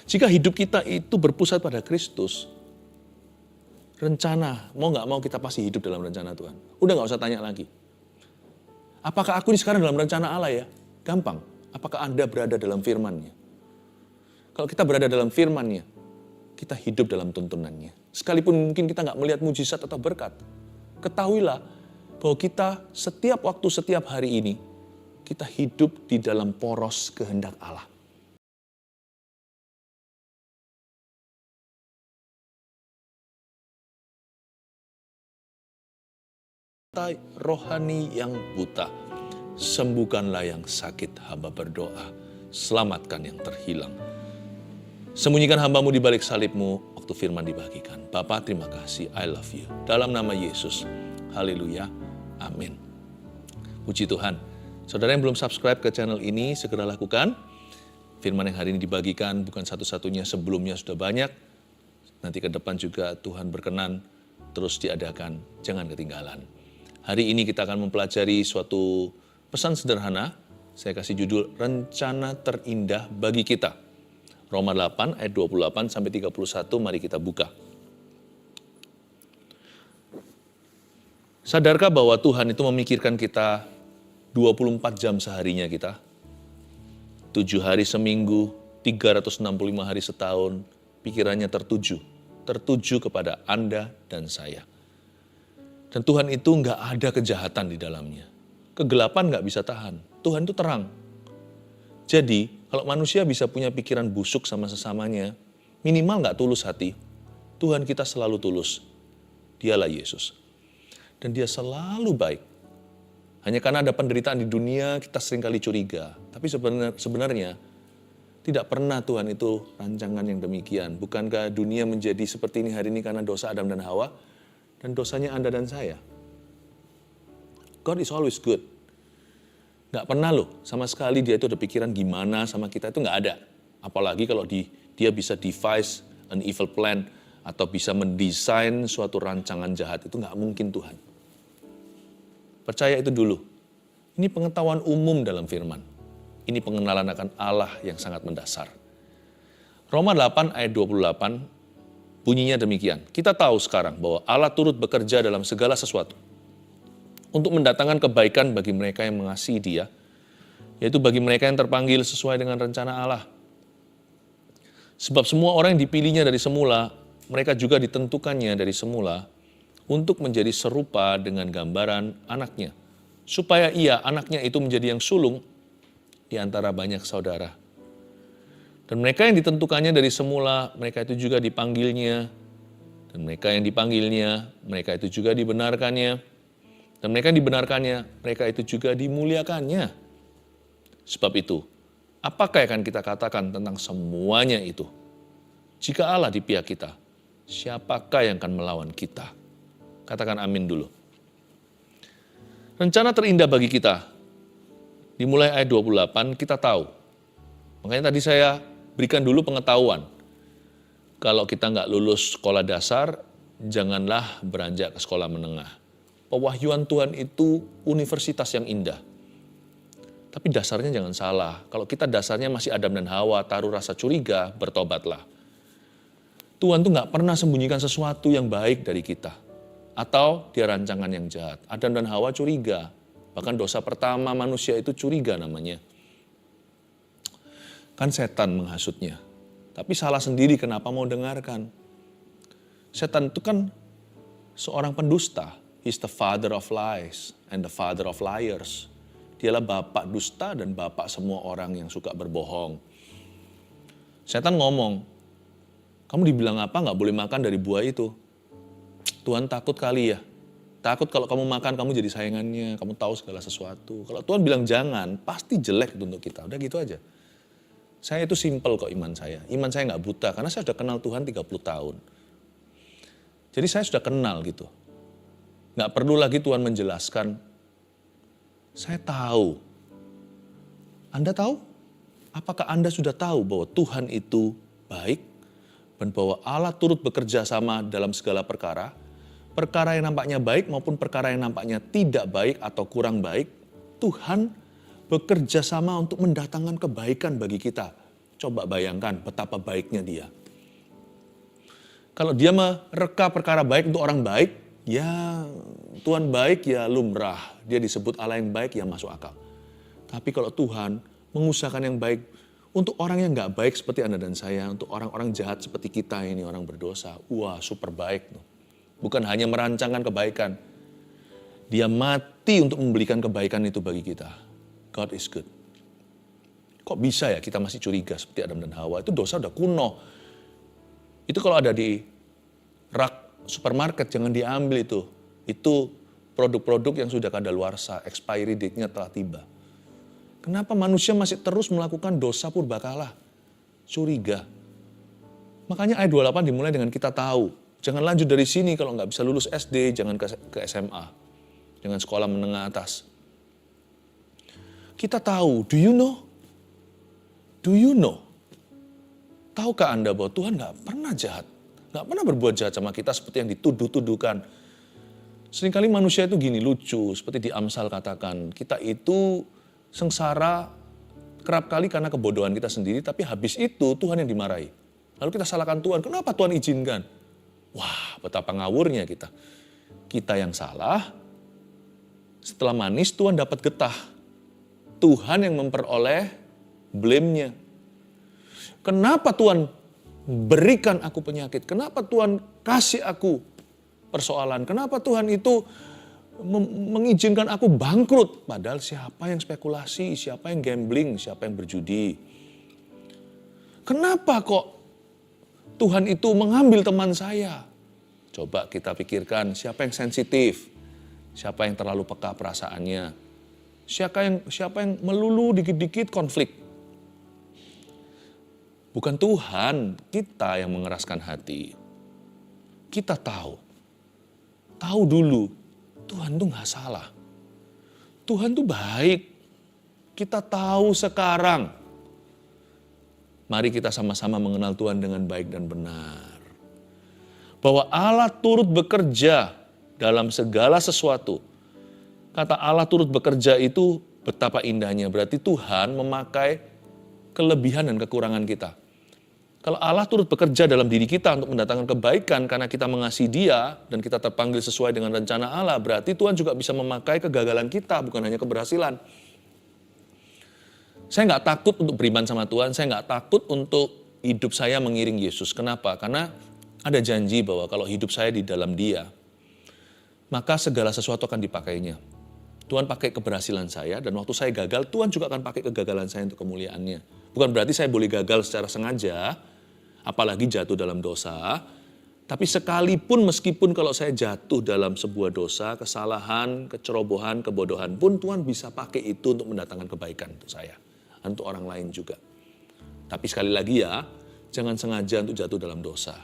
Jika hidup kita itu berpusat pada Kristus, rencana, mau nggak mau kita pasti hidup dalam rencana Tuhan. Udah nggak usah tanya lagi. Apakah aku ini sekarang dalam rencana Allah ya? Gampang. Apakah Anda berada dalam firman-Nya? Kalau kita berada dalam firman-Nya, kita hidup dalam tuntunannya. Sekalipun mungkin kita nggak melihat mujizat atau berkat, ketahuilah bahwa kita setiap waktu, setiap hari ini, kita hidup di dalam poros kehendak Allah. Rohani yang buta, sembuhkanlah yang sakit, hamba berdoa, selamatkan yang terhilang. Sembunyikan hambamu di balik salibmu waktu firman dibagikan. Bapa, terima kasih, I love you. Dalam nama Yesus, haleluya, amin. Puji Tuhan. Saudara yang belum subscribe ke channel ini, segera lakukan. Firman yang hari ini dibagikan bukan satu-satunya, sebelumnya sudah banyak. Nanti ke depan juga Tuhan berkenan terus diadakan, jangan ketinggalan. Hari ini kita akan mempelajari suatu pesan sederhana. Saya kasih judul Rencana Terindah Bagi Kita. Roma 8 ayat 28 sampai 31, mari kita buka. Sadarkah bahwa Tuhan itu memikirkan kita 24 jam seharinya kita? 7 hari seminggu, 365 hari setahun, pikirannya tertuju kepada Anda dan saya. Dan Tuhan itu nggak ada kejahatan di dalamnya. Kegelapan nggak bisa tahan. Tuhan itu terang. Jadi, kalau manusia bisa punya pikiran busuk sama sesamanya, minimal nggak tulus hati, Tuhan kita selalu tulus. Dialah Yesus. Dan dia selalu baik. Hanya karena ada penderitaan di dunia, kita seringkali curiga. Tapi sebenarnya, tidak pernah Tuhan itu rancangan yang demikian. Bukankah dunia menjadi seperti ini hari ini karena dosa Adam dan Hawa? Dan dosanya Anda dan saya. God is always good. Gak pernah loh, sama sekali dia itu ada pikiran gimana sama kita, itu gak ada. Apalagi kalau dia bisa devise an evil plan, atau bisa mendesain suatu rancangan jahat, itu gak mungkin Tuhan. Percaya itu dulu. Ini pengetahuan umum dalam firman. Ini pengenalan akan Allah yang sangat mendasar. Roma 8 ayat 28, bunyinya demikian. Kita tahu sekarang bahwa Allah turut bekerja dalam segala sesuatu untuk mendatangkan kebaikan bagi mereka yang mengasihi Dia, yaitu bagi mereka yang terpanggil sesuai dengan rencana Allah. Sebab semua orang yang dipilihnya dari semula, mereka juga ditentukannya dari semula untuk menjadi serupa dengan gambaran anaknya, supaya ia, anaknya itu menjadi yang sulung di antara banyak saudara. Dan mereka yang ditentukannya dari semula, mereka itu juga dipanggilnya. Dan mereka yang dipanggilnya, mereka itu juga dibenarkannya. Dan mereka yang dibenarkannya, mereka itu juga dimuliakannya. Sebab itu, apakah yang akan kita katakan tentang semuanya itu? Jika Allah di pihak kita, siapakah yang akan melawan kita? Katakan amin dulu. Rencana terindah bagi kita, dimulai ayat 28, kita tahu. Makanya tadi saya berikan dulu pengetahuan. Kalau kita nggak lulus sekolah dasar, janganlah beranjak ke sekolah menengah. Pewahyuan Tuhan itu universitas yang indah. Tapi dasarnya jangan salah. Kalau kita dasarnya masih Adam dan Hawa, taruh rasa curiga, bertobatlah. Tuhan tuh nggak pernah sembunyikan sesuatu yang baik dari kita. Atau dia rancangan yang jahat. Adam dan Hawa curiga. Bahkan dosa pertama manusia itu curiga namanya. Kan setan menghasutnya. Tapi salah sendiri kenapa mau dengarkan. Setan itu kan seorang pendusta. He's the father of lies and the father of liars. Dialah bapak dusta dan bapak semua orang yang suka berbohong. Setan ngomong, kamu dibilang apa nggak boleh makan dari buah itu. Tuhan takut kali ya. Takut kalau kamu makan kamu jadi sayangannya, kamu tahu segala sesuatu. Kalau Tuhan bilang jangan, pasti jelek itu untuk kita. Udah gitu aja. Saya itu simple kok iman saya. Iman saya nggak buta karena saya sudah kenal Tuhan 30 tahun. Jadi saya sudah kenal gitu. Nggak perlu lagi Tuhan menjelaskan. Saya tahu. Anda tahu? Apakah Anda sudah tahu bahwa Tuhan itu baik? Dan bahwa Allah turut bekerja sama dalam segala perkara? Perkara yang nampaknya baik maupun perkara yang nampaknya tidak baik atau kurang baik, Tuhan bekerja sama untuk mendatangkan kebaikan bagi kita. Coba bayangkan betapa baiknya dia. Kalau dia mereka perkara baik untuk orang baik, ya Tuhan baik ya lumrah. Dia disebut Allah yang baik ya masuk akal. Tapi kalau Tuhan mengusahakan yang baik untuk orang yang gak baik seperti Anda dan saya, untuk orang-orang jahat seperti kita ini, orang berdosa, wah super baik. Bukan hanya merancangkan kebaikan, dia mati untuk memberikan kebaikan itu bagi kita. God is good. Kok bisa ya kita masih curiga seperti Adam dan Hawa? Itu dosa udah kuno. Itu kalau ada di rak supermarket, jangan diambil itu. Itu produk-produk yang sudah kadaluarsa, expiry date-nya telah tiba. Kenapa manusia masih terus melakukan dosa purbakala? Curiga. Makanya ayat 28 dimulai dengan kita tahu. Jangan lanjut dari sini kalau nggak bisa lulus SD, jangan ke SMA. Jangan sekolah menengah atas. Kita tahu, do you know? Do you know? Tahukah Anda bahwa Tuhan nggak pernah jahat? Nggak pernah berbuat jahat sama kita seperti yang dituduh-tuduhkan. Seringkali manusia itu gini lucu, seperti di Amsal katakan, kita itu sengsara kerap kali karena kebodohan kita sendiri, tapi habis itu Tuhan yang dimarahi. Lalu kita salahkan Tuhan, kenapa Tuhan izinkan? Wah, betapa ngawurnya kita. Kita yang salah, setelah manis Tuhan dapat getah. Tuhan yang memperoleh blame-nya. Kenapa Tuhan berikan aku penyakit? Kenapa Tuhan kasih aku persoalan? Kenapa Tuhan itu mengizinkan aku bangkrut? Padahal siapa yang spekulasi, siapa yang gambling, siapa yang berjudi? Kenapa kok Tuhan itu mengambil teman saya? Coba kita pikirkan siapa yang sensitif, siapa yang terlalu peka perasaannya, siapa yang melulu dikit-dikit konflik. Bukan Tuhan, kita yang mengeraskan hati. Kita tahu dulu, Tuhan tuh gak salah. Tuhan tuh baik. Kita tahu sekarang. Mari kita sama-sama mengenal Tuhan dengan baik dan benar. Bahwa Allah turut bekerja dalam segala sesuatu. Kata Allah turut bekerja itu betapa indahnya. Berarti Tuhan memakai kelebihan dan kekurangan kita. Kalau Allah turut bekerja dalam diri kita untuk mendatangkan kebaikan karena kita mengasihi Dia dan kita terpanggil sesuai dengan rencana Allah, berarti Tuhan juga bisa memakai kegagalan kita, bukan hanya keberhasilan. Saya nggak takut untuk beriman sama Tuhan, saya nggak takut untuk hidup saya mengiring Yesus. Kenapa? Karena ada janji bahwa kalau hidup saya di dalam Dia, maka segala sesuatu akan dipakainya. Tuhan pakai keberhasilan saya, dan waktu saya gagal, Tuhan juga akan pakai kegagalan saya untuk kemuliaannya. Bukan berarti saya boleh gagal secara sengaja, apalagi jatuh dalam dosa. Tapi sekalipun meskipun kalau saya jatuh dalam sebuah dosa, kesalahan, kecerobohan, kebodohan pun Tuhan bisa pakai itu untuk mendatangkan kebaikan untuk saya. Untuk orang lain juga. Tapi sekali lagi ya, jangan sengaja untuk jatuh dalam dosa.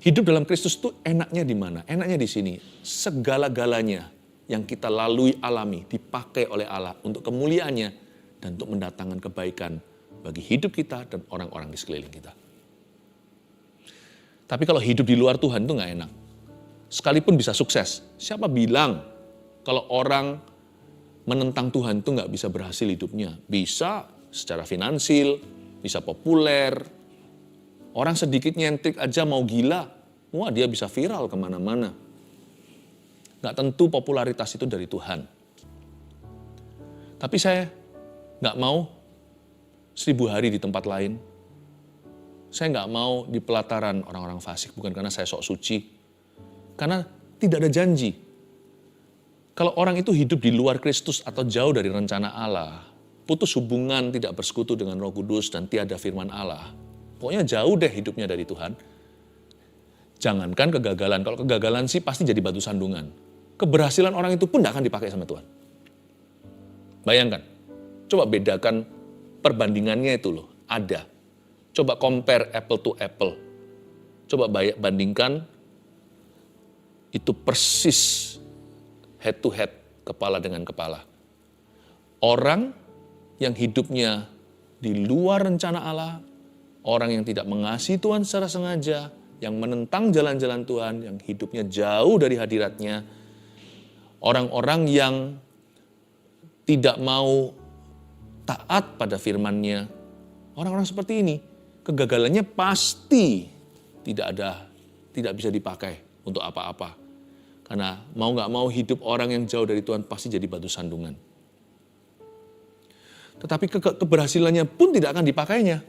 Hidup dalam Kristus itu enaknya di mana? Enaknya di sini. Segala-galanya yang kita lalui alami dipakai oleh Allah untuk kemuliaannya dan untuk mendatangkan kebaikan bagi hidup kita dan orang-orang di sekeliling kita. Tapi kalau hidup di luar Tuhan itu nggak enak. Sekalipun bisa sukses, siapa bilang kalau orang menentang Tuhan itu nggak bisa berhasil hidupnya? Bisa secara finansil, bisa populer. Orang sedikit nyentrik aja mau gila, wah dia bisa viral kemana-mana. Nggak tentu popularitas itu dari Tuhan. Tapi saya nggak mau 1000 hari di tempat lain. Saya nggak mau di pelataran orang-orang fasik, bukan karena saya sok suci. Karena tidak ada janji. Kalau orang itu hidup di luar Kristus atau jauh dari rencana Allah, putus hubungan, tidak bersekutu dengan Roh Kudus dan tiada firman Allah, pokoknya jauh deh hidupnya dari Tuhan. Jangankan kegagalan, kalau kegagalan sih pasti jadi batu sandungan. Keberhasilan orang itu pun tidak akan dipakai sama Tuhan. Bayangkan, coba bedakan perbandingannya itu loh, ada. Coba compare apple to apple. Coba bandingkan, itu persis head to head, kepala dengan kepala. Orang yang hidupnya di luar rencana Allah, orang yang tidak mengasihi Tuhan secara sengaja, yang menentang jalan-jalan Tuhan, yang hidupnya jauh dari hadiratnya, orang-orang yang tidak mau taat pada firman-Nya, orang-orang seperti ini, kegagalannya pasti tidak bisa dipakai untuk apa-apa. Karena mau gak mau hidup orang yang jauh dari Tuhan pasti jadi batu sandungan. Tetapi keberhasilannya pun tidak akan dipakainya.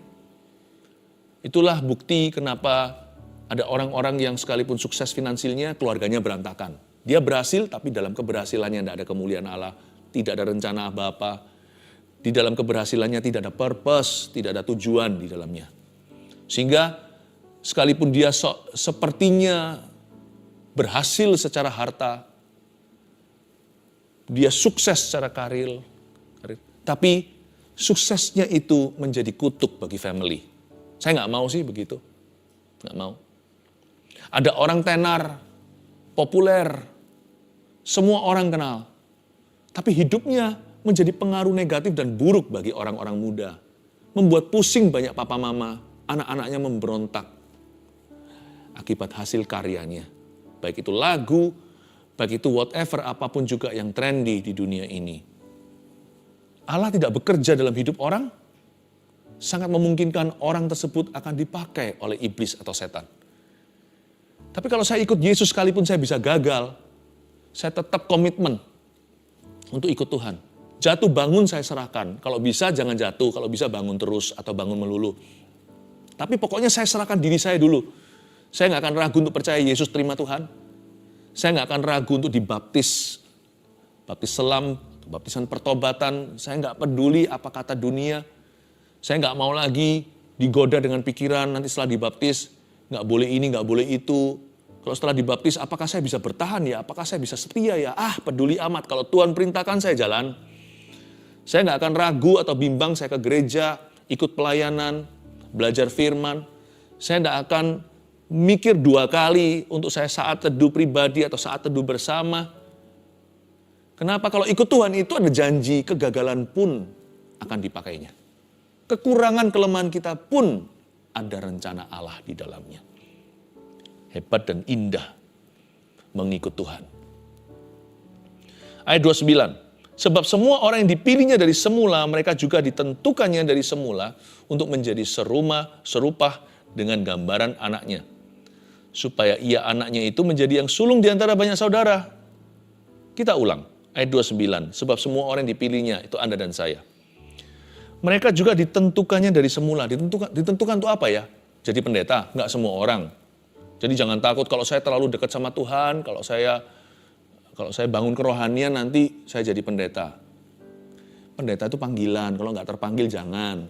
Itulah bukti kenapa ada orang-orang yang sekalipun sukses finansialnya, keluarganya berantakan. Dia berhasil, tapi dalam keberhasilannya tidak ada kemuliaan Allah, tidak ada rencana apa-apa. Di dalam keberhasilannya tidak ada purpose, tidak ada tujuan di dalamnya. Sehingga sekalipun dia sepertinya berhasil secara harta, dia sukses secara karir, tapi suksesnya itu menjadi kutuk bagi family. Saya nggak mau sih begitu, nggak mau. Ada orang tenar, populer, semua orang kenal, tapi hidupnya menjadi pengaruh negatif dan buruk bagi orang-orang muda. Membuat pusing banyak papa mama, anak-anaknya memberontak akibat hasil karyanya. Baik itu lagu, baik itu whatever, apapun juga yang trendy di dunia ini. Allah tidak bekerja dalam hidup orang, sangat memungkinkan orang tersebut akan dipakai oleh iblis atau setan. Tapi kalau saya ikut Yesus sekalipun saya bisa gagal, saya tetap komitmen untuk ikut Tuhan. Jatuh bangun saya serahkan. Kalau bisa jangan jatuh, kalau bisa bangun terus atau bangun melulu. Tapi pokoknya saya serahkan diri saya dulu. Saya nggak akan ragu untuk percaya Yesus terima Tuhan. Saya nggak akan ragu untuk dibaptis. Baptis selam, baptisan pertobatan. Saya nggak peduli apa kata dunia. Saya nggak mau lagi digoda dengan pikiran nanti setelah dibaptis. Nggak boleh ini, nggak boleh itu. Kalau setelah dibaptis apakah saya bisa bertahan ya? Apakah saya bisa setia ya? Peduli amat. Kalau Tuhan perintahkan saya jalan. Saya nggak akan ragu atau bimbang saya ke gereja, ikut pelayanan, belajar firman. Saya nggak akan mikir 2 kali untuk saya saat teduh pribadi atau saat teduh bersama. Kenapa? Kalau ikut Tuhan itu ada janji, kegagalan pun akan dipakainya. Kekurangan kelemahan kita pun ada rencana Allah di dalamnya. Hebat dan indah mengikut Tuhan. Ayat 29. Sebab semua orang yang dipilihnya dari semula, mereka juga ditentukannya dari semula untuk menjadi serupa dengan gambaran anaknya. Supaya ia anaknya itu menjadi yang sulung di antara banyak saudara. Kita ulang, ayat 29. Sebab semua orang yang dipilihnya, itu Anda dan saya. Mereka juga ditentukannya dari semula. Ditentukan untuk apa ya? Jadi pendeta? Enggak semua orang. Jadi jangan takut kalau saya terlalu dekat sama Tuhan, kalau saya bangun kerohanian nanti saya jadi pendeta. Pendeta itu panggilan, kalau nggak terpanggil jangan.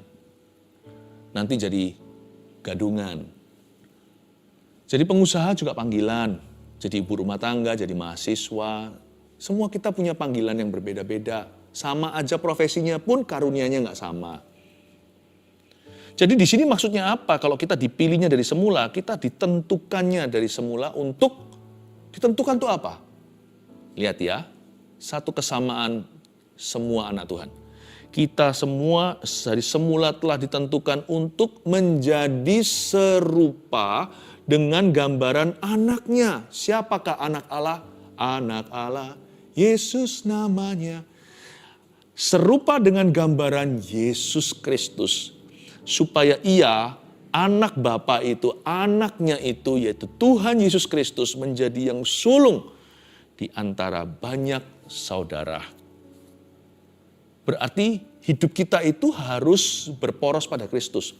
Nanti jadi gadungan. Jadi pengusaha juga panggilan, jadi ibu rumah tangga, jadi mahasiswa. Semua kita punya panggilan yang berbeda-beda. Sama aja profesinya pun karunianya nggak sama. Jadi di sini maksudnya apa? Kalau kita dipilihnya dari semula, kita ditentukannya dari semula untuk ditentukan itu apa? Lihat ya, satu kesamaan semua anak Tuhan. Kita semua dari semula telah ditentukan untuk menjadi serupa dengan gambaran anaknya. Siapakah anak Allah? Anak Allah, Yesus namanya. Serupa dengan gambaran Yesus Kristus. Supaya ia, anak Bapa itu, anaknya itu, yaitu Tuhan Yesus Kristus menjadi yang sulung di antara banyak saudara. Berarti hidup kita itu harus berporos pada Kristus.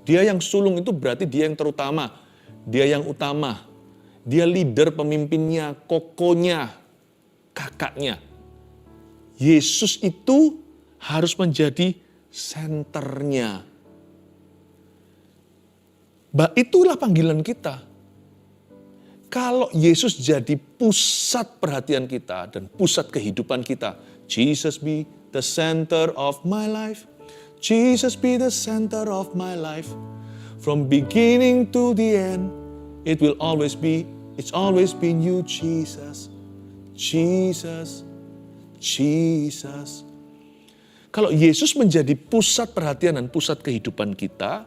Dia yang sulung itu berarti dia yang terutama. Dia yang utama. Dia leader pemimpinnya, kokonya, kakaknya. Yesus itu harus menjadi senternya. Itulah panggilan kita. Kalau Yesus jadi pusat perhatian kita dan pusat kehidupan kita. Jesus be the center of my life. Jesus be the center of my life. From beginning to the end, it's always been you, Jesus. Jesus, Jesus. Kalau Yesus menjadi pusat perhatian dan pusat kehidupan kita,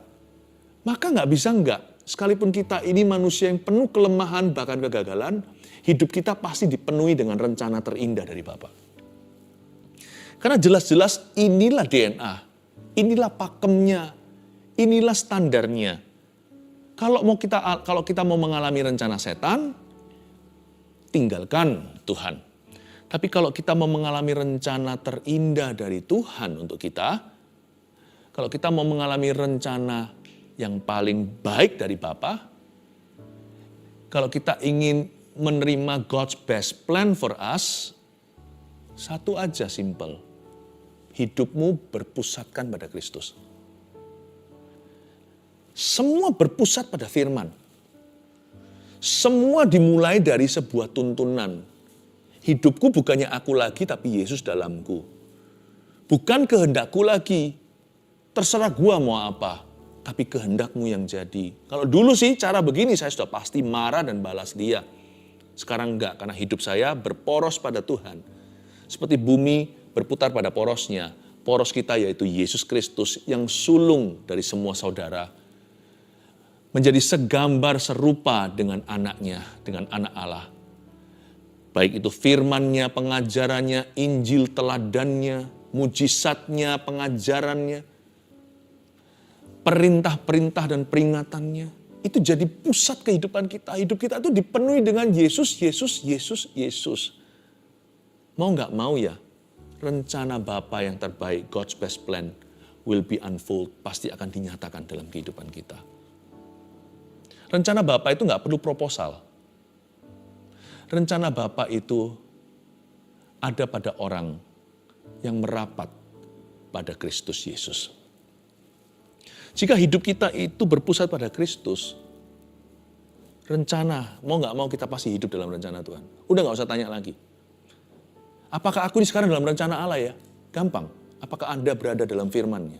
maka nggak bisa enggak. Sekalipun kita ini manusia yang penuh kelemahan bahkan kegagalan, hidup kita pasti dipenuhi dengan rencana terindah dari Bapa. Karena jelas-jelas inilah DNA, inilah pakemnya, inilah standarnya. Kalau kita mau mengalami rencana setan, tinggalkan Tuhan. Tapi kalau kita mau mengalami rencana terindah dari Tuhan untuk kita, kalau kita mau mengalami rencana yang paling baik dari Bapa, kalau kita ingin menerima God's best plan for us, satu aja simple. Hidupmu berpusatkan pada Kristus. Semua berpusat pada firman. Semua dimulai dari sebuah tuntunan. Hidupku bukannya aku lagi, tapi Yesus dalamku. Bukan kehendakku lagi. Terserah gua mau apa, tapi kehendakmu yang jadi. Kalau dulu sih cara begini saya sudah pasti marah dan balas dia. Sekarang enggak, karena hidup saya berporos pada Tuhan. Seperti bumi berputar pada porosnya. Poros kita yaitu Yesus Kristus yang sulung dari semua saudara. Menjadi segambar serupa dengan anaknya, dengan anak Allah. Baik itu firman-Nya, pengajarannya, Injil teladannya, mujizatnya, pengajarannya, perintah-perintah dan peringatannya. Itu jadi pusat kehidupan kita. Hidup kita itu dipenuhi dengan Yesus, Yesus, Yesus, Yesus. Mau nggak mau ya, rencana Bapa yang terbaik, God's best plan, will be unfold, pasti akan dinyatakan dalam kehidupan kita. Rencana Bapa itu nggak perlu proposal. Rencana Bapa itu ada pada orang yang merapat pada Kristus Yesus. Jika hidup kita itu berpusat pada Kristus, rencana, mau nggak mau kita pasti hidup dalam rencana Tuhan. Udah nggak usah tanya lagi. Apakah aku ini sekarang dalam rencana Allah ya? Gampang. Apakah Anda berada dalam firman-Nya?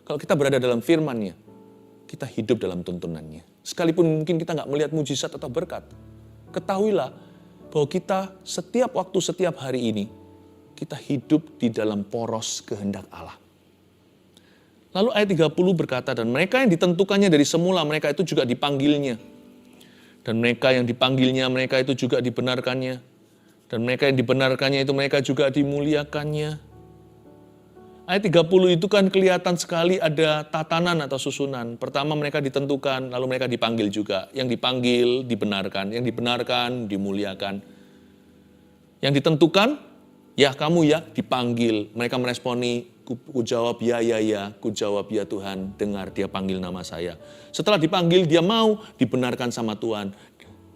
Kalau kita berada dalam firman-Nya, kita hidup dalam tuntunannya. Sekalipun mungkin kita nggak melihat mujizat atau berkat, ketahuilah bahwa kita setiap waktu, setiap hari ini, kita hidup di dalam poros kehendak Allah. Lalu ayat 30 berkata, dan mereka yang ditentukannya dari semula, mereka itu juga dipanggilnya. Dan mereka yang dipanggilnya, mereka itu juga dibenarkannya. Dan mereka yang dibenarkannya itu mereka juga dimuliakannya. Ayat 30 itu kan kelihatan sekali ada tatanan atau susunan. Pertama mereka ditentukan, lalu mereka dipanggil juga. Yang dipanggil, dibenarkan. Yang dibenarkan, dimuliakan. Yang ditentukan, ya kamu ya, dipanggil. Mereka meresponi, ku jawab ya, ku jawab ya Tuhan, dengar dia panggil nama saya. Setelah dipanggil, dia mau dibenarkan sama Tuhan.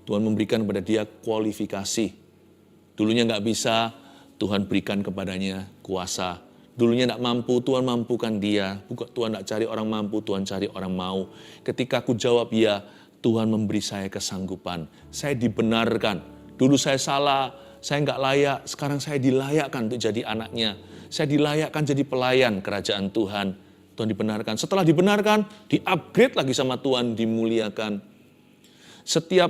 Tuhan memberikan kepada dia kualifikasi. Dulunya nggak bisa, Tuhan berikan kepadanya kuasa. Dulunya tidak mampu, Tuhan mampukan dia. Tuhan tidak cari orang mampu, Tuhan cari orang mau. Ketika aku jawab ya, Tuhan memberi saya kesanggupan. Saya dibenarkan. Dulu saya salah, saya nggak layak. Sekarang saya dilayakkan untuk jadi anaknya. Saya dilayakkan jadi pelayan kerajaan Tuhan. Tuhan dibenarkan. Setelah dibenarkan, di-upgrade lagi sama Tuhan, dimuliakan. Setiap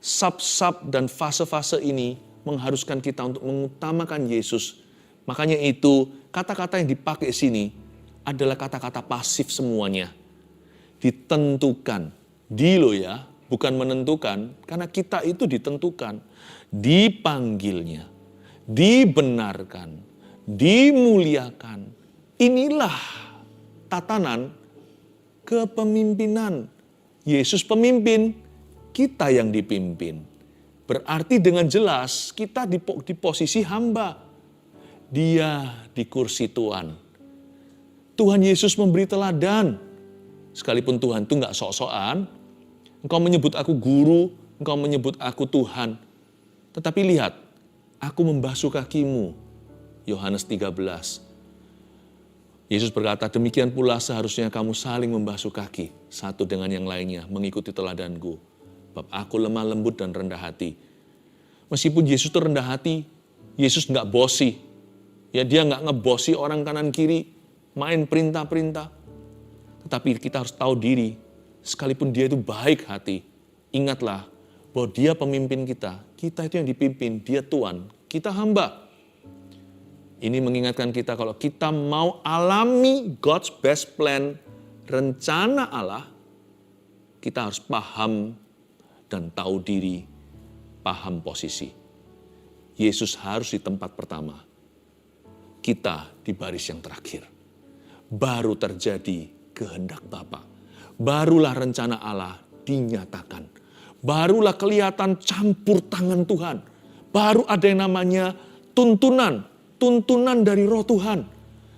sub-sub dan fase-fase ini mengharuskan kita untuk mengutamakan Yesus. Makanya itu kata-kata yang dipakai sini adalah kata-kata pasif semuanya. Ditentukan. Ya, bukan menentukan. Karena kita itu ditentukan. Dipanggilnya. Dibenarkan. Dimuliakan. Inilah tatanan kepemimpinan. Yesus pemimpin, kita yang dipimpin. Berarti dengan jelas kita di posisi hamba. Dia di kursi Tuhan. Tuhan Yesus memberi teladan. Sekalipun Tuhan itu nggak sok-sokan. Engkau menyebut aku guru, engkau menyebut aku Tuhan. Tetapi lihat, aku membasuh kakimu. Yohanes 13. Yesus berkata, demikian pula seharusnya kamu saling membasuh kaki. Satu dengan yang lainnya, mengikuti teladanku. Sebab aku lemah lembut dan rendah hati. Meskipun Yesus itu rendah hati, Yesus nggak bosi. Ya dia nggak ngebosi orang kanan kiri, main perintah-perintah. Tetapi kita harus tahu diri, sekalipun dia itu baik hati, ingatlah bahwa dia pemimpin kita itu yang dipimpin, dia Tuhan, kita hamba. Ini mengingatkan kita kalau kita mau alami God's best plan, rencana Allah, kita harus paham dan tahu diri, paham posisi. Yesus harus di tempat pertama. kita di baris yang terakhir. Baru terjadi kehendak Bapa. Barulah rencana Allah dinyatakan. Barulah kelihatan campur tangan Tuhan. Baru ada yang namanya tuntunan dari Roh Tuhan.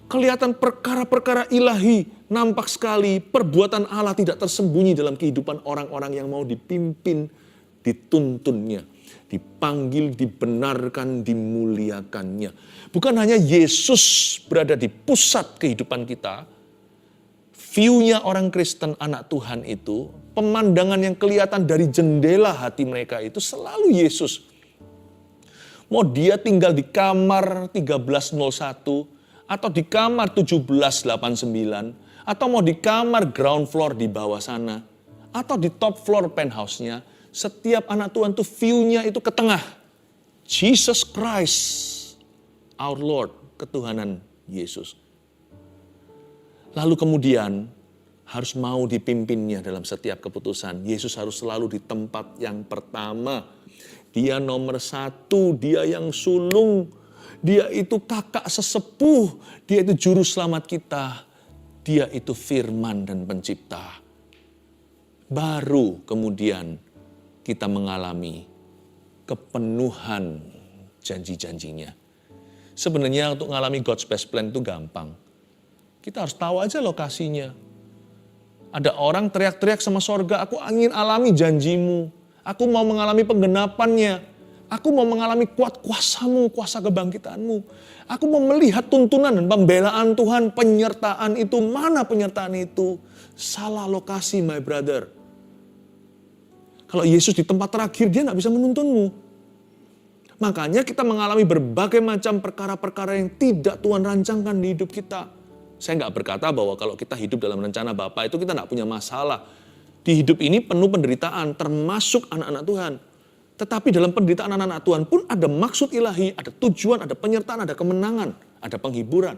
Kelihatan perkara-perkara ilahi, nampak sekali perbuatan Allah tidak tersembunyi dalam kehidupan orang-orang yang mau dipimpin, dituntunnya, dipanggil, dibenarkan, dimuliakannya. Bukan hanya Yesus berada di pusat kehidupan kita, view-nya orang Kristen anak Tuhan itu, pemandangan yang kelihatan dari jendela hati mereka itu selalu Yesus. Mau dia tinggal di kamar 1301, atau di kamar 1789, atau mau di kamar ground floor di bawah sana, atau di top floor penthouse-nya, setiap anak Tuhan tuh view-nya itu ke tengah. Jesus Christ, our Lord, ketuhanan Yesus. Lalu kemudian harus mau dipimpinnya dalam setiap keputusan. Yesus harus selalu di tempat yang pertama. Dia nomor satu, dia yang sulung. Dia itu kakak sesepuh, dia itu juru selamat kita. Dia itu firman dan pencipta. Baru kemudian kita mengalami kepenuhan janji-janjinya. Sebenarnya untuk mengalami God's best plan itu gampang. Kita harus tahu aja lokasinya. Ada orang teriak-teriak sama sorga, aku ingin alami janjimu. Aku mau mengalami penggenapannya. Aku mau mengalami kuat kuasamu, kuasa kebangkitanmu. Aku mau melihat tuntunan dan pembelaan Tuhan, penyertaan itu. Mana penyertaan itu? Salah lokasi, my brother. Kalau Yesus di tempat terakhir, dia nggak bisa menuntunmu. Makanya kita mengalami berbagai macam perkara-perkara yang tidak Tuhan rancangkan di hidup kita. Saya nggak berkata bahwa kalau kita hidup dalam rencana Bapa itu kita nggak punya masalah. Di hidup ini penuh penderitaan, termasuk anak-anak Tuhan. Tetapi dalam penderitaan anak-anak Tuhan pun ada maksud ilahi, ada tujuan, ada penyertaan, ada kemenangan, ada penghiburan.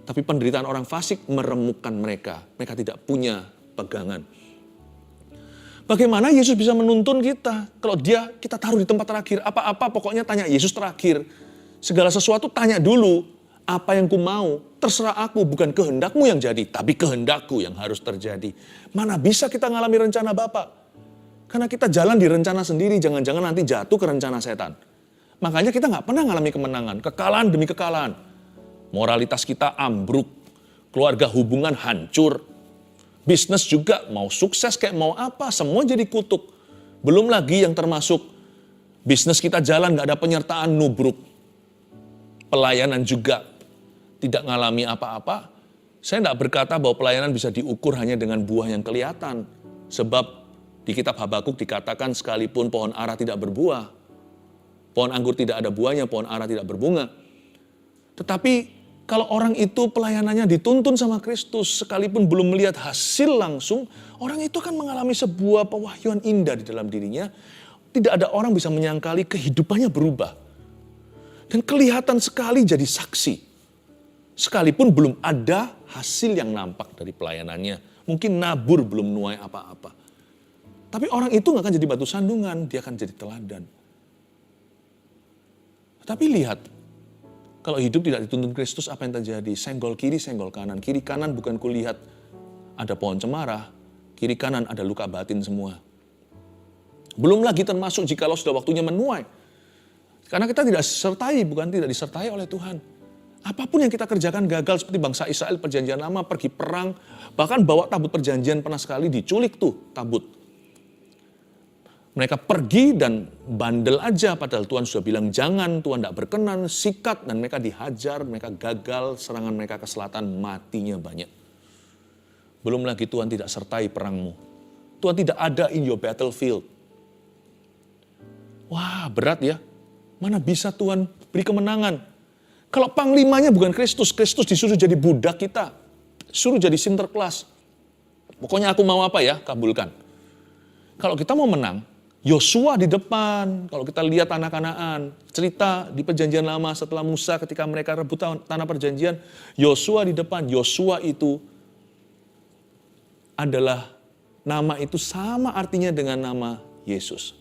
Tapi penderitaan orang fasik meremukkan mereka. Mereka tidak punya pegangan. Bagaimana Yesus bisa menuntun kita? Kalau kita taruh di tempat terakhir, apa-apa pokoknya tanya Yesus terakhir. Segala sesuatu tanya dulu, apa yang ku mau, terserah aku, bukan kehendakmu yang jadi, tapi kehendakku yang harus terjadi. Mana bisa kita ngalami rencana Bapa? Karena kita jalan di rencana sendiri, jangan-jangan nanti jatuh ke rencana setan. Makanya kita nggak pernah ngalami kemenangan, kekalahan demi kekalahan. Moralitas kita ambruk, keluarga hubungan hancur, bisnis juga mau sukses kayak mau apa, semua jadi kutuk. Belum lagi yang termasuk bisnis kita jalan nggak ada penyertaan, nubruk. Pelayanan juga tidak ngalami apa-apa. Saya tidak berkata bahwa pelayanan bisa diukur hanya dengan buah yang kelihatan. Sebab di kitab Habakuk dikatakan sekalipun pohon ara tidak berbuah, pohon anggur tidak ada buahnya, pohon ara tidak berbunga. Tetapi kalau orang itu pelayanannya dituntun sama Kristus, sekalipun belum melihat hasil langsung, orang itu akan mengalami sebuah pewahyuan indah di dalam dirinya. Tidak ada orang bisa menyangkali kehidupannya berubah. Dan kelihatan sekali jadi saksi. Sekalipun belum ada hasil yang nampak dari pelayanannya. Mungkin nabur belum menuai apa-apa. Tapi orang itu gak akan jadi batu sandungan, dia akan jadi teladan. Tapi lihat, kalau hidup tidak dituntun Kristus, apa yang terjadi? Senggol kiri, senggol kanan. Kiri kanan bukan kulihat ada pohon cemara, kiri kanan ada luka batin semua. Belum lagi termasuk jikalau sudah waktunya menuai. Karena kita tidak disertai oleh Tuhan. Apapun yang kita kerjakan gagal, seperti bangsa Israel perjanjian lama, pergi perang, bahkan bawa tabut perjanjian pernah sekali diculik tuh tabut. Mereka pergi dan bandel aja, padahal Tuhan sudah bilang jangan, Tuhan tidak berkenan, sikat, dan mereka dihajar, mereka gagal, serangan mereka ke selatan, matinya banyak. Belum lagi Tuhan tidak sertai perangmu. Tuhan tidak ada in your battlefield. Wah, berat ya. Mana bisa Tuhan beri kemenangan? Kalau panglimanya bukan Kristus, Kristus disuruh jadi budak kita. Suruh jadi sinterklas. Pokoknya aku mau apa ya, kabulkan. Kalau kita mau menang, Yosua di depan, kalau kita lihat tanah Kanaan, cerita di perjanjian lama setelah Musa ketika mereka rebut tanah perjanjian, Yosua di depan. Yosua itu adalah, nama itu sama artinya dengan nama Yesus.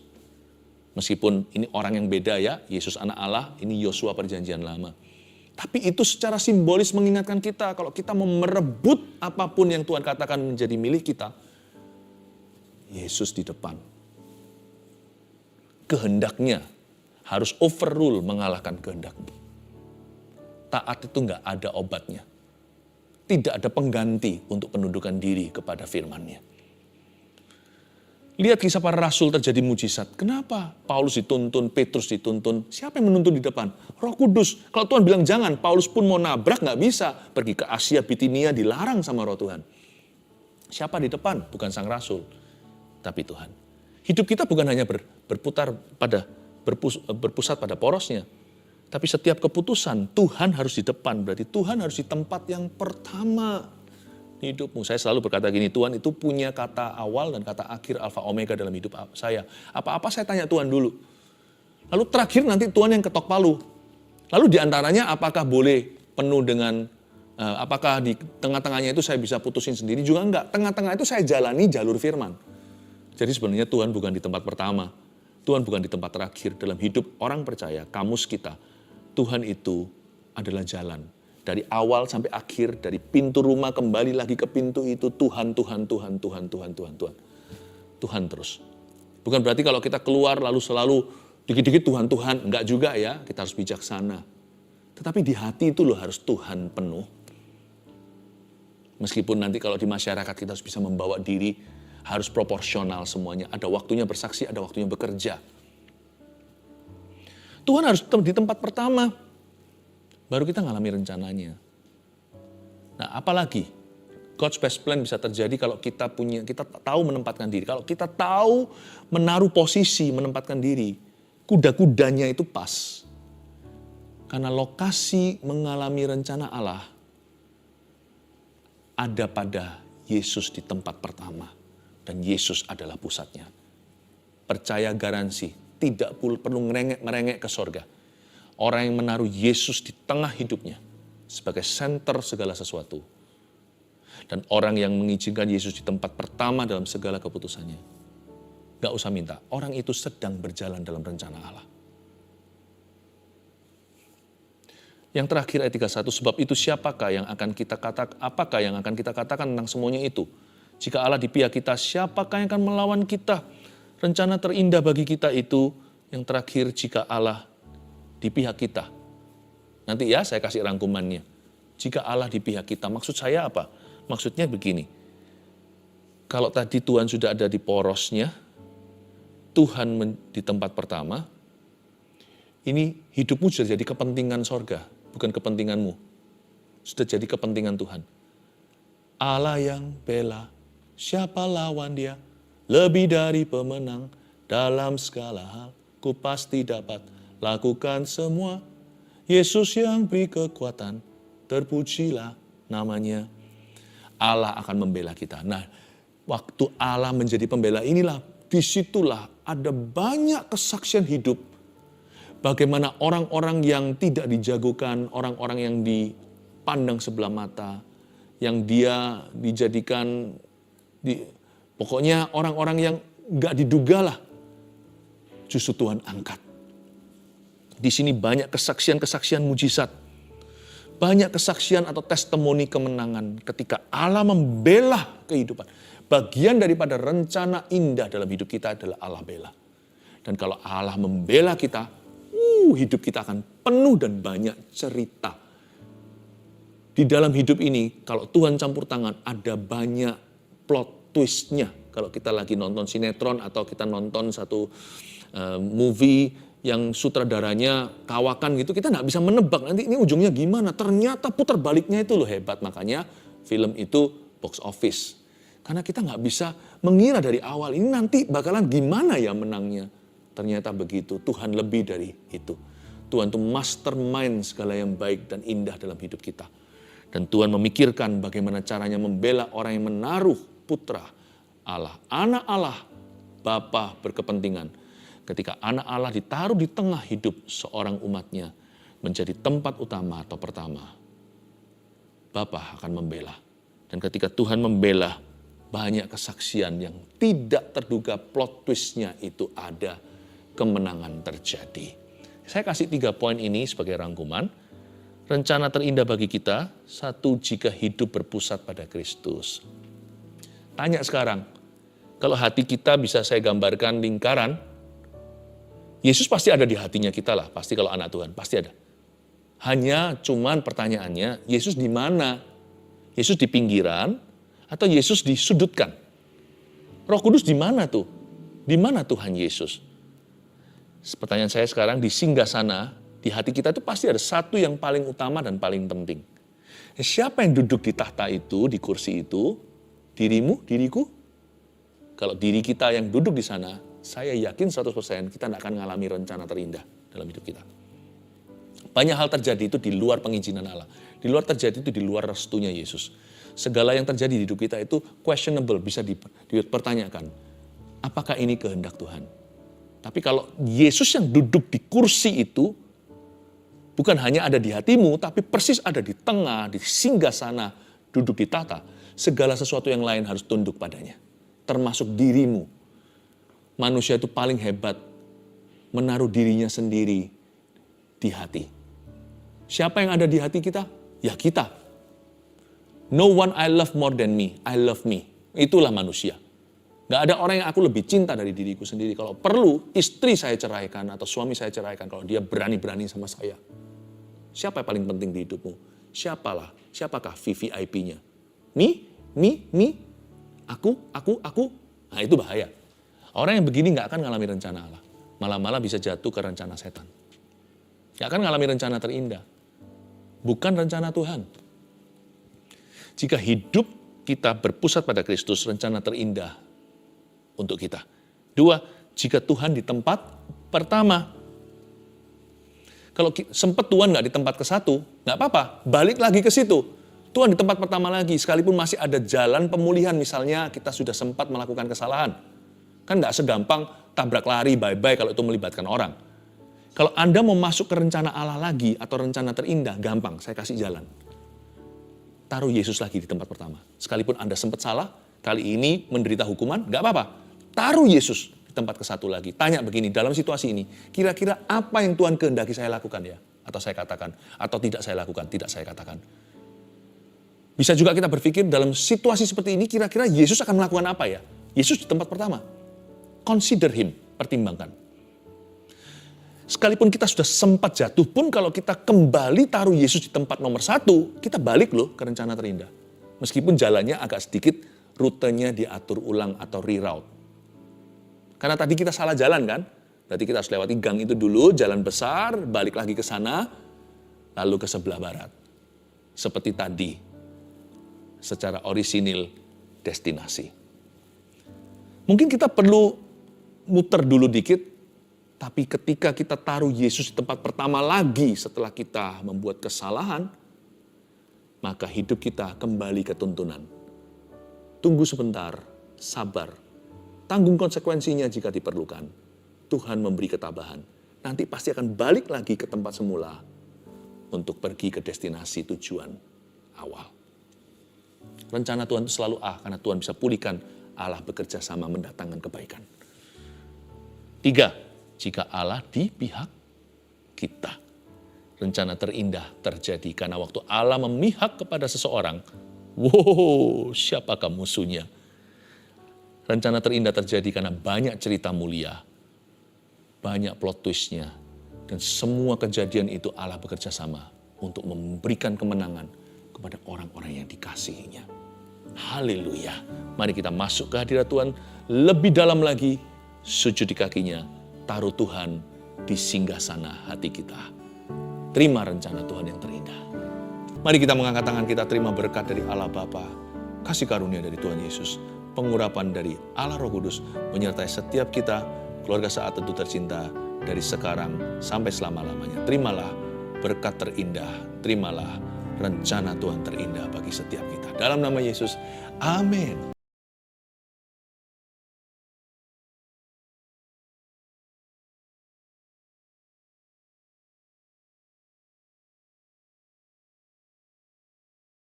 Meskipun ini orang yang beda ya, Yesus anak Allah, ini Yosua perjanjian lama. Tapi itu secara simbolis mengingatkan kita kalau kita mau merebut apapun yang Tuhan katakan menjadi milik kita, Yesus di depan. Kehendaknya harus overrule mengalahkan kehendakmu. Taat itu enggak ada obatnya. Tidak ada pengganti untuk penundukan diri kepada firman-Nya. Lihat kisah para rasul terjadi mujizat. Kenapa? Paulus dituntun, Petrus dituntun. Siapa yang menuntun di depan? Roh Kudus. Kalau Tuhan bilang jangan, Paulus pun mau nabrak nggak bisa. Pergi ke Asia Bitinia dilarang sama Roh Tuhan. Siapa di depan? Bukan sang rasul, tapi Tuhan. Hidup kita bukan hanya berpusat pada porosnya. Tapi setiap keputusan Tuhan harus di depan. Berarti Tuhan harus di tempat yang pertama hidupmu. Saya selalu berkata gini, Tuhan itu punya kata awal dan kata akhir alfa omega dalam hidup saya. Apa-apa saya tanya Tuhan dulu. Lalu terakhir nanti Tuhan yang ketok palu. Lalu diantaranya apakah boleh penuh dengan, apakah di tengah-tengahnya itu saya bisa putusin sendiri? Juga enggak. Tengah-tengah itu saya jalani jalur firman. Jadi sebenarnya Tuhan bukan di tempat pertama. Tuhan bukan di tempat terakhir. Dalam hidup orang percaya, kamus kita, Tuhan itu adalah jalan. Dari awal sampai akhir, dari pintu rumah kembali lagi ke pintu itu, Tuhan, Tuhan, Tuhan, Tuhan, Tuhan, Tuhan, Tuhan. Tuhan terus. Bukan berarti kalau kita keluar lalu selalu dikit-dikit Tuhan, Tuhan. Enggak juga ya, kita harus bijaksana. Tetapi di hati itu loh harus Tuhan penuh. Meskipun nanti kalau di masyarakat kita harus bisa membawa diri, harus proporsional semuanya. Ada waktunya bersaksi, ada waktunya bekerja. Tuhan harus di tempat pertama. Baru kita ngalami rencananya. Nah, apalagi God's best plan bisa terjadi kalau kita tahu menempatkan diri. Kalau kita tahu menaruh posisi, menempatkan diri. Kuda-kudanya itu pas. Karena lokasi mengalami rencana Allah ada pada Yesus di tempat pertama. Dan Yesus adalah pusatnya. Percaya garansi, tidak perlu merengek ke sorga. Orang yang menaruh Yesus di tengah hidupnya sebagai senter segala sesuatu. Dan orang yang mengizinkan Yesus di tempat pertama dalam segala keputusannya. Gak usah minta, orang itu sedang berjalan dalam rencana Allah. Yang terakhir ayat 31, sebab itu siapakah yang akan kita katakan, apakah yang akan kita katakan tentang semuanya itu? Jika Allah di pihak kita, siapakah yang akan melawan kita? Rencana terindah bagi kita itu, yang terakhir jika Allah di pihak kita. Nanti ya saya kasih rangkumannya. Jika Allah di pihak kita, maksud saya apa? Maksudnya begini. Kalau tadi Tuhan sudah ada di porosnya, Tuhan di tempat pertama, ini hidupmu sudah jadi kepentingan sorga, bukan kepentinganmu. Sudah jadi kepentingan Tuhan. Allah yang bela, siapa lawan dia? Lebih dari pemenang, dalam segala hal, ku pasti dapat lakukan semua. Yesus yang beri kekuatan, terpujilah namanya. Allah akan membela kita. Nah, waktu Allah menjadi pembela inilah, disitulah ada banyak kesaksian hidup. Bagaimana orang-orang yang tidak dijagokan, orang-orang yang dipandang sebelah mata, yang dia dijadikan, pokoknya orang-orang yang gak diduga lah, justru Tuhan angkat. Di sini banyak kesaksian-kesaksian mujizat. Banyak kesaksian atau testimoni kemenangan ketika Allah membela kehidupan. Bagian daripada rencana indah dalam hidup kita adalah Allah bela. Dan kalau Allah membela kita, hidup kita akan penuh dan banyak cerita. Di dalam hidup ini, kalau Tuhan campur tangan, ada banyak plot twist-nya. Kalau kita lagi nonton sinetron atau kita nonton satu movie yang sutradaranya kawakan gitu, kita nggak bisa menebak nanti ini ujungnya gimana. Ternyata putar baliknya itu loh hebat. Makanya film itu box office. Karena kita nggak bisa mengira dari awal ini nanti bakalan gimana ya menangnya. Ternyata begitu, Tuhan lebih dari itu. Tuhan itu mastermind segala yang baik dan indah dalam hidup kita. Dan Tuhan memikirkan bagaimana caranya membela orang yang menaruh putra Allah, anak Allah, Bapa berkepentingan. Ketika anak Allah ditaruh di tengah hidup seorang umatnya, menjadi tempat utama atau pertama, Bapa akan membela. Dan ketika Tuhan membela, banyak kesaksian yang tidak terduga plot twist-nya itu ada, kemenangan terjadi. Saya kasih 3 poin ini sebagai rangkuman. Rencana terindah bagi kita, satu, jika hidup berpusat pada Kristus. Tanya sekarang, kalau hati kita bisa saya gambarkan lingkaran, Yesus pasti ada di hatinya kita lah, pasti kalau anak Tuhan, pasti ada. Hanya cuman pertanyaannya, Yesus di mana? Yesus di pinggiran atau Yesus disudutkan? Roh Kudus di mana tuh? Di mana Tuhan Yesus? Pertanyaan saya sekarang, di singgasana, di hati kita itu pasti ada satu yang paling utama dan paling penting. Siapa yang duduk di tahta itu, di kursi itu? Dirimu, diriku? Kalau diri kita yang duduk di sana, saya yakin 100% kita tidak akan mengalami rencana terindah dalam hidup kita. Banyak hal terjadi itu di luar pengizinan Allah. Di luar terjadi itu di luar restunya Yesus. Segala yang terjadi di hidup kita itu questionable, bisa dipertanyakan. Apakah ini kehendak Tuhan? Tapi kalau Yesus yang duduk di kursi itu, bukan hanya ada di hatimu, tapi persis ada di tengah, di singgasana, duduk di tata. Segala sesuatu yang lain harus tunduk padanya. Termasuk dirimu. Manusia itu paling hebat menaruh dirinya sendiri di hati. Siapa yang ada di hati kita? Ya kita. No one I love more than me. I love me. Itulah manusia. Gak ada orang yang aku lebih cinta dari diriku sendiri. Kalau perlu, istri saya ceraikan atau suami saya ceraikan kalau dia berani-berani sama saya. Siapa yang paling penting di hidupmu? Siapakah VVIP-nya? Me, aku. Nah itu bahaya. Orang yang begini gak akan mengalami rencana Allah. Malah bisa jatuh ke rencana setan. Gak akan mengalami rencana terindah. Bukan rencana Tuhan. Jika hidup kita berpusat pada Kristus, rencana terindah untuk kita. Dua, jika Tuhan di tempat pertama. Kalau sempat Tuhan nggak di tempat ke satu, nggak apa-apa, balik lagi ke situ. Tuhan di tempat pertama lagi, sekalipun masih ada jalan pemulihan, misalnya kita sudah sempat melakukan kesalahan. Kan nggak segampang tabrak lari, bye-bye kalau itu melibatkan orang. Kalau Anda mau masuk ke rencana Allah lagi atau rencana terindah, gampang, saya kasih jalan. Taruh Yesus lagi di tempat pertama. Sekalipun Anda sempat salah, kali ini menderita hukuman, nggak apa-apa. Taruh Yesus tempat ke satu lagi. Tanya begini, dalam situasi ini, kira-kira apa yang Tuhan kehendaki saya lakukan ya? Atau saya katakan, atau tidak saya lakukan, tidak saya katakan. Bisa juga kita berpikir dalam situasi seperti ini, kira-kira Yesus akan melakukan apa ya? Yesus di tempat pertama. Consider him, pertimbangkan. Sekalipun kita sudah sempat jatuh pun, kalau kita kembali taruh Yesus di tempat nomor satu, kita balik loh ke rencana terindah. Meskipun jalannya agak sedikit, rutenya diatur ulang atau reroute. Karena tadi kita salah jalan kan, berarti kita harus lewati gang itu dulu, jalan besar, balik lagi ke sana, lalu ke sebelah barat. Seperti tadi, secara orisinil destinasi. Mungkin kita perlu muter dulu dikit, tapi ketika kita taruh Yesus di tempat pertama lagi setelah kita membuat kesalahan, maka hidup kita kembali ke tuntunan. Tunggu sebentar, sabar. Tanggung konsekuensinya jika diperlukan. Tuhan memberi ketabahan. Nanti pasti akan balik lagi ke tempat semula untuk pergi ke destinasi tujuan awal. Rencana Tuhan itu selalu karena Tuhan bisa pulihkan. Allah bekerja sama mendatangkan kebaikan. 3, jika Allah di pihak kita. Rencana terindah terjadi karena waktu Allah memihak kepada seseorang, siapakah musuhnya? Rencana terindah terjadi karena banyak cerita mulia, banyak plot twist-nya, dan semua kejadian itu Allah bekerja sama untuk memberikan kemenangan kepada orang-orang yang dikasihinya. Haleluya. Mari kita masuk ke hadirat Tuhan lebih dalam lagi, sujud di kakinya, taruh Tuhan di singgasana hati kita. Terima rencana Tuhan yang terindah. Mari kita mengangkat tangan kita, terima berkat dari Allah Bapa, kasih karunia dari Tuhan Yesus, pengurapan dari Allah Roh Kudus menyertai setiap kita, keluarga Saat Teduh tercinta, dari sekarang sampai selama-lamanya. Terimalah berkat terindah, terimalah rencana Tuhan terindah bagi setiap kita. Dalam nama Yesus, amin.